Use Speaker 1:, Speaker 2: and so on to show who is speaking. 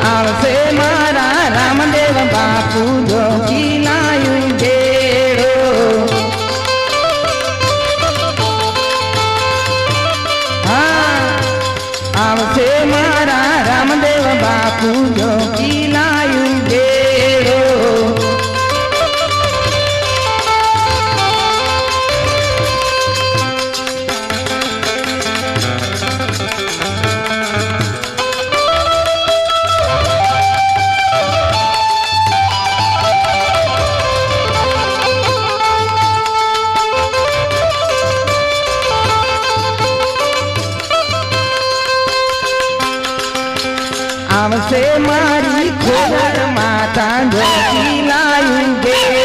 Speaker 1: આવશે મારા રામદેવ બાપુ જોગી લાયું ઘેડો હા આવશે મારા રામદેવ બાપુ જોગી લાયું ઘેડો આવશે મારી ખોર માતા જોગી લાયું ઘેડો